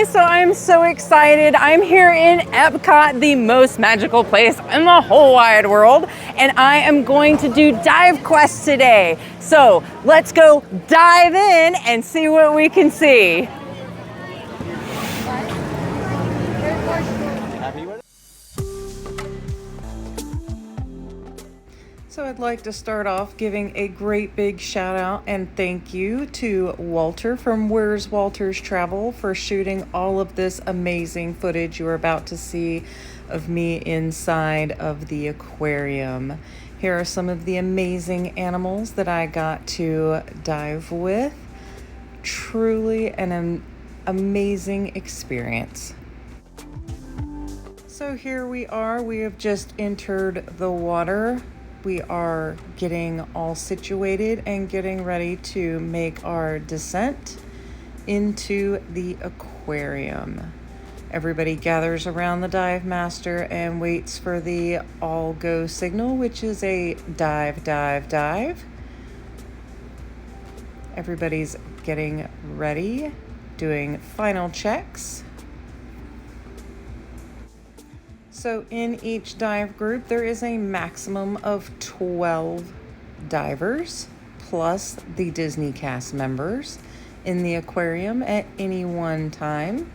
guys, so I'm so excited. I'm here in Epcot, the most magical place in the whole wide world, and I am going to do DiveQuest today. So let's go dive in and see what we can see. So I'd like to start off giving a great big shout out and thank you to Walter from Where's Walter's Travel for shooting all of this amazing footage you're about to see of me inside of the aquarium. Here are some of the amazing animals that I got to dive with. Truly an amazing experience. So here we are. We have just entered the water. We are getting all situated and getting ready to make our descent into the aquarium. Everybody gathers around the dive master and waits for the all go signal, which is a dive, dive, dive. Everybody's getting ready, doing final checks. So in each dive group, there is a maximum of 12 divers, plus the Disney cast members in the aquarium at any one time.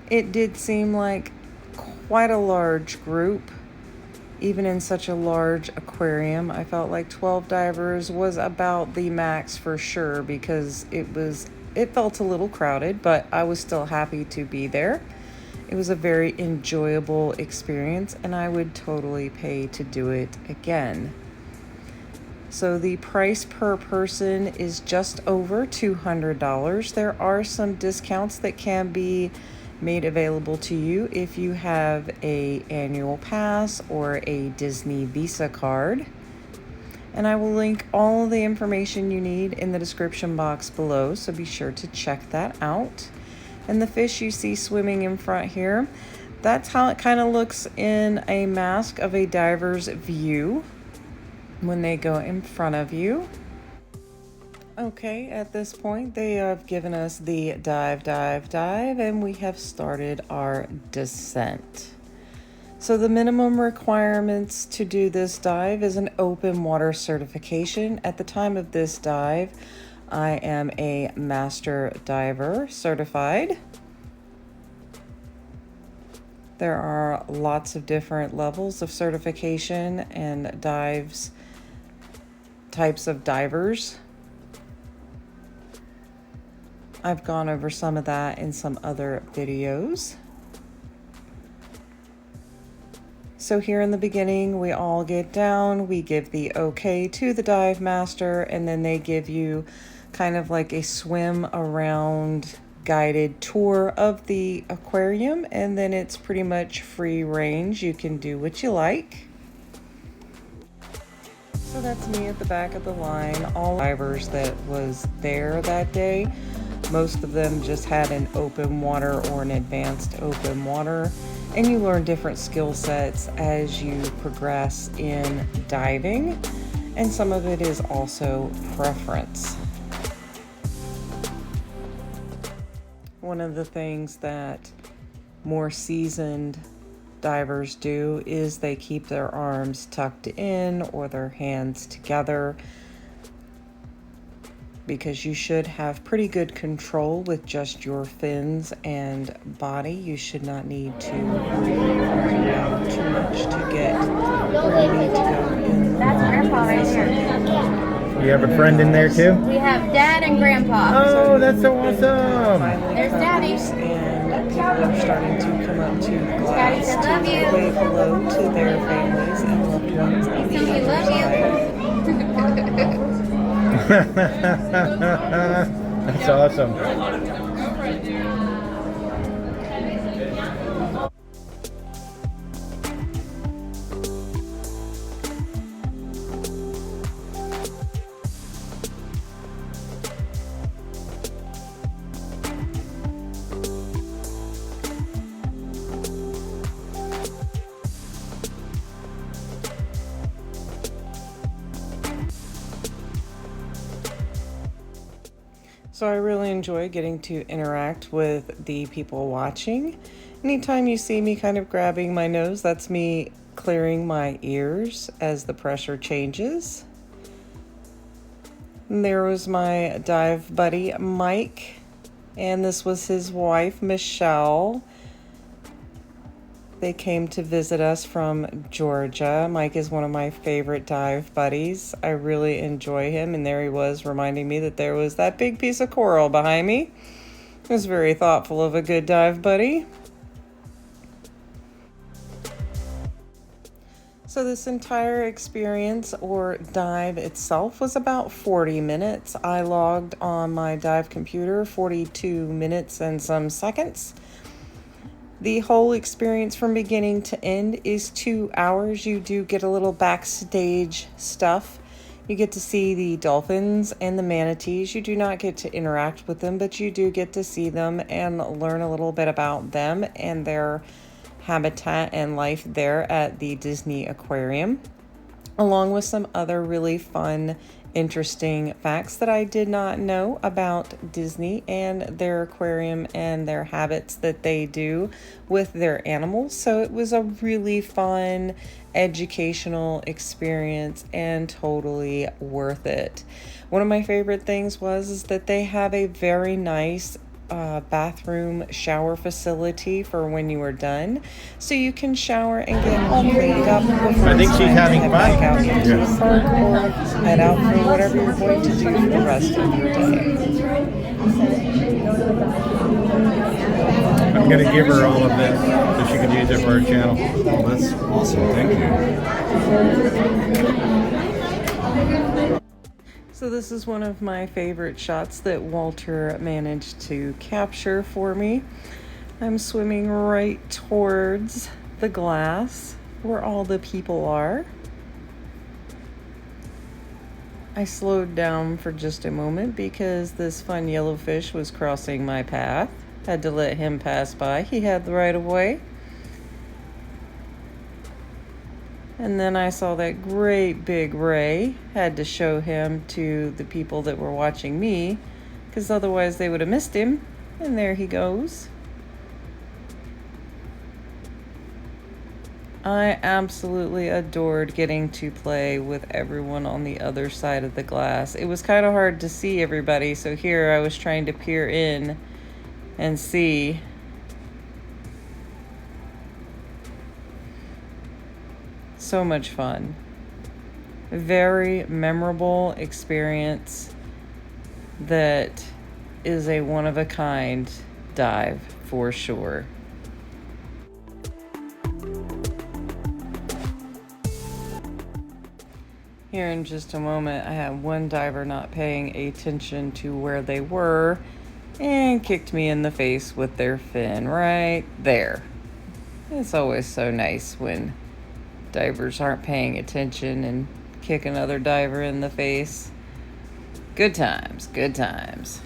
It did seem like quite a large group. Even in such a large aquarium, I felt like 12 divers was about the max for sure, because it felt a little crowded, but I was still happy to be there. It was a very enjoyable experience, and I would totally pay to do it again. So the price per person is just over $200. There are some discounts that can be made available to you if you have an annual pass or a Disney Visa card. And I will link all the information you need in the description box below, so be sure to check that out. And the fish you see swimming in front here, that's how it kind of looks in a mask of a diver's view when they go in front of you. Okay, at this point they have given us the dive, dive, dive, and we have started our descent. So the minimum requirements to do this dive is an open water certification. At the time of this dive, I am a master diver certified. There are lots of different levels of certification and types of divers. I've gone over some of that in some other videos. So here in the beginning, we all get down, we give the okay to the dive master, and then they give you kind of like a swim around guided tour of the aquarium, and then it's pretty much free range. You can do what you like. So that's me at the back of the line. All divers that was there that day, most of them just had an open water or an advanced open water. And you learn different skill sets as you progress in diving, and some of it is also preference. One of the things that more seasoned divers do is they keep their arms tucked in or their hands together, because you should have pretty good control with just your fins and body. You should not need to move around too much to get where you need to go in the That's water. Grandpa right here. You have a friend in there too? We have Dad and Grandpa. Oh, that's so awesome! There's Daddy. And people are starting to come up to Daddy glass said, "Love to you." wave hello to their families and loved ones on the We love other side. you. That's awesome. So I really enjoy getting to interact with the people watching. Anytime you see me kind of grabbing my nose, that's me clearing my ears as the pressure changes. And there was my dive buddy, Mike, and this was his wife, Michelle. They came to visit us from Georgia. Mike is one of my favorite dive buddies. I really enjoy him, and there he was reminding me that there was that big piece of coral behind me. It was very thoughtful of a good dive buddy. So this entire experience or dive itself was about 40 minutes. I logged on my dive computer 42 minutes and some seconds. The whole experience from beginning to end is 2 hours. You do get a little backstage stuff. You get to see the dolphins and the manatees. You do not get to interact with them, but you do get to see them and learn a little bit about them and their habitat and life there at the Disney Aquarium, along with some other really fun, interesting facts that I did not know about Disney and their aquarium and their habits that they do with their animals. So it was a really fun, educational experience and totally worth it. One of my favorite things is that they have a very nice bathroom shower facility for when you are done, so you can shower and get all cleaned up before I think she's having head fun. back out into the park or head out for whatever you're going to do for the rest of your day. I'm going to give her all of this so she can use it for her channel. Oh, that's awesome. Thank you. So this is one of my favorite shots that Walter managed to capture for me. I'm swimming right towards the glass where all the people are. I slowed down for just a moment because this fun yellowfish was crossing my path. Had to let him pass by. He had the right of way. And then I saw that great big ray. Had to show him to the people that were watching me, because otherwise they would have missed him. And there he goes. I absolutely adored getting to play with everyone on the other side of the glass. It was kind of hard to see everybody, so here I was trying to peer in and see. So much fun. Very memorable experience that is a one-of-a-kind dive for sure. Here in just a moment, I had one diver not paying attention to where they were and kicked me in the face with their fin right there. It's always so nice when divers aren't paying attention and kick another diver in the face. Good times, good times.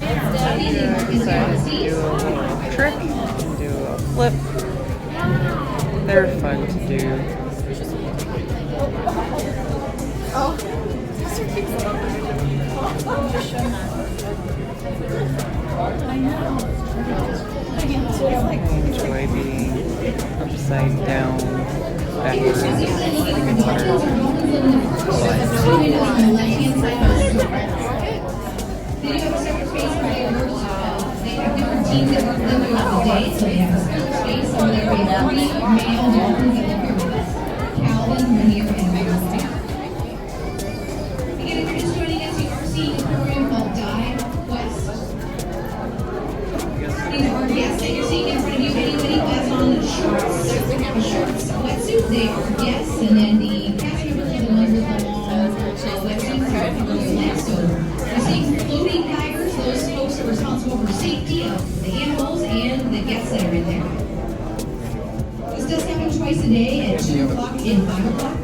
Decided to do a little trick and do a flip. They're fun to do. I enjoy being upside down, backwards, in Yes, that you're seeing in front of you, anybody that's on shorts, wetsuit, they are, yes, and then the cast members are the ones with the long wetsuits are a little less, so you're seeing floating divers, those folks are responsible for safety of the animals and the guests that are in there. This does happen twice a day at 2 o'clock and 5 o'clock.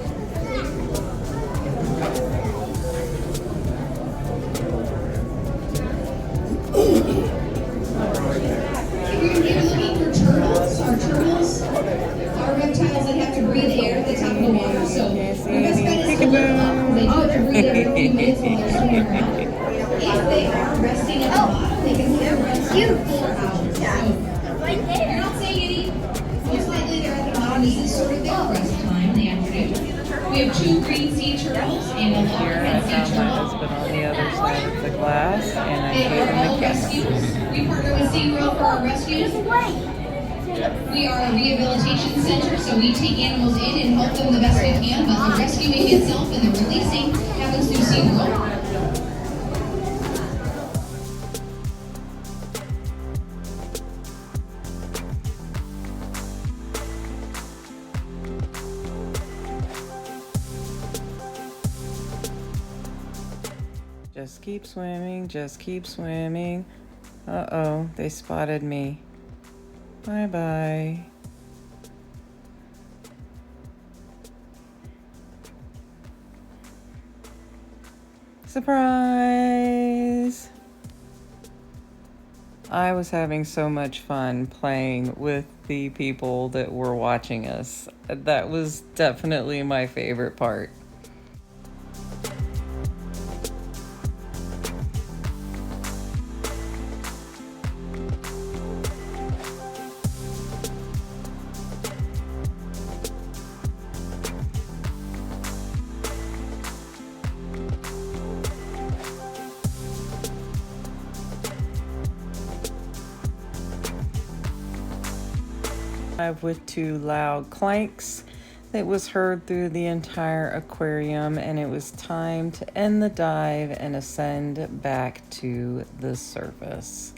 Our turtles are reptiles that have to breathe air at the top of the water, so our best bet is to few minutes while they're swimming around. If they are resting at the bottom, they can hold rest for 4 hours. So you're not saying any. Most likely they're at the bottom. This is sort of their rest time in the afternoon. We have 2 green sea turtles and a large I red sea found my turtle. husband on the other side of the glass, and I They gave are him all a kiss. rescues. We partner with SeaWorld for our rescues. We are a rehabilitation center, so we take animals in and help them the best we can, but the rescuing itself and the releasing happens through SeaWorld. Just keep swimming, just keep swimming. Uh-oh, they spotted me. Bye-bye. Surprise! I was having so much fun playing with the people that were watching us. That was definitely my favorite part. With 2 loud clanks that was heard through the entire aquarium, and it was time to end the dive and ascend back to the surface.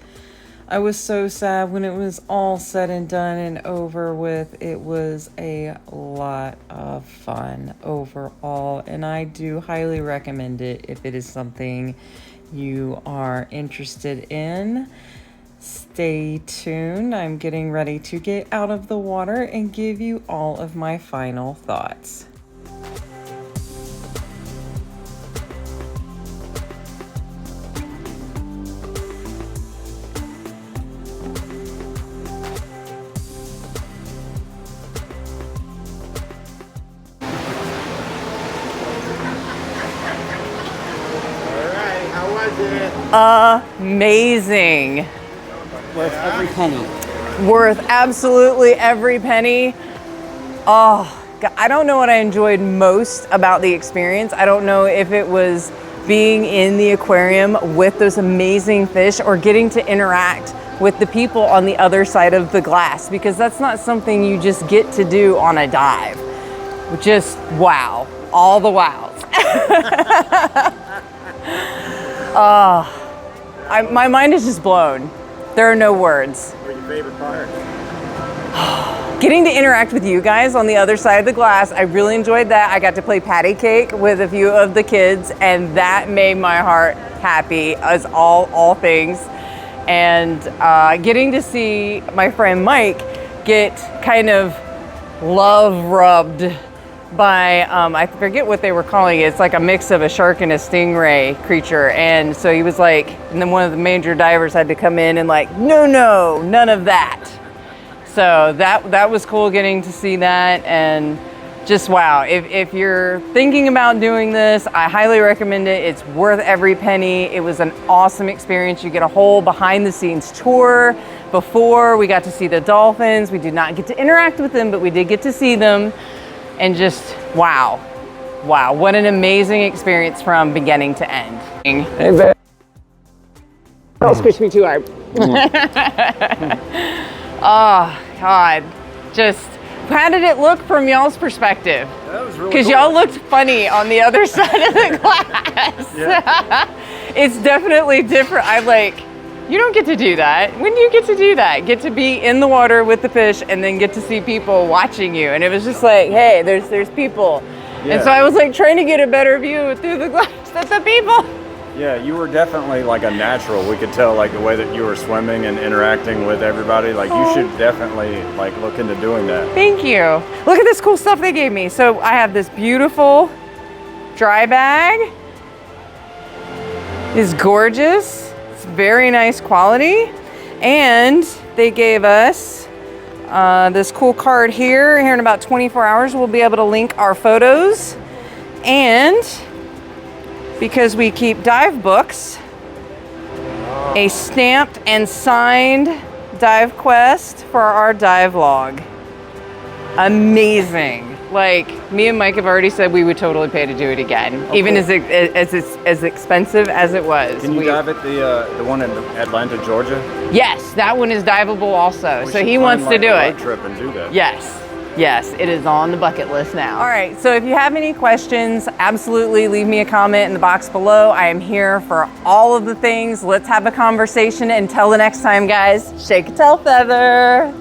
I was so sad when it was all said and done and over with. It was a lot of fun overall, and I do highly recommend it if it is something you are interested in. Stay tuned. I'm getting ready to get out of the water and give you all of my final thoughts. Alright, how was it? Amazing. Worth every penny. Worth absolutely every penny. Oh, God, I don't know what I enjoyed most about the experience. I don't know if it was being in the aquarium with those amazing fish or getting to interact with the people on the other side of the glass, because that's not something you just get to do on a dive. Just wow, all the wows. My mind is just blown. There are no words. What was your favorite part? Getting to interact with you guys on the other side of the glass, I really enjoyed that. I got to play patty cake with a few of the kids, and that made my heart happy as all things. And getting to see my friend Mike get kind of love rubbed by, I forget what they were calling it. It's like a mix of a shark and a stingray creature. And so he was like, and then one of the major divers had to come in and like, no, none of that. So that was cool getting to see that. And just wow, if you're thinking about doing this, I highly recommend it. It's worth every penny. It was an awesome experience. You get a whole behind the scenes tour. Before we got to see the dolphins. We did not get to interact with them, but we did get to see them. And just wow, what an amazing experience from beginning to end. Hey, babe. Don't squish me too hard. Oh, God. Just, how did it look from y'all's perspective? That was really Because cool. y'all looked funny on the other side of the glass. Yeah. It's definitely different. You don't get to do that. When do you get to do that? Get to be in the water with the fish and then get to see people watching you. And it was just like, hey, there's people. Yeah. And so I was like trying to get a better view through the glass at the people. Yeah, you were definitely like a natural. We could tell like the way that you were swimming and interacting with everybody. Like you should definitely like look into doing that. Thank you. Look at this cool stuff they gave me. So I have this beautiful dry bag. It's gorgeous. It's very nice quality. And they gave us this cool card here. Here in about 24 hours, we'll be able to link our photos. And because we keep dive books, a stamped and signed DiveQuest for our dive log. Amazing. Like, me and Mike have already said we would totally pay to do it again, even cool. as expensive as it was. Can you dive at the one in Atlanta, Georgia? Yes, that one is diveable also. We So should he plan, wants to like, do a it. road trip and do that. Yes. Yes, it is on the bucket list now. All right, so if you have any questions, absolutely leave me a comment in the box below. I am here for all of the things. Let's have a conversation. Until the next time, guys, shake a tail feather.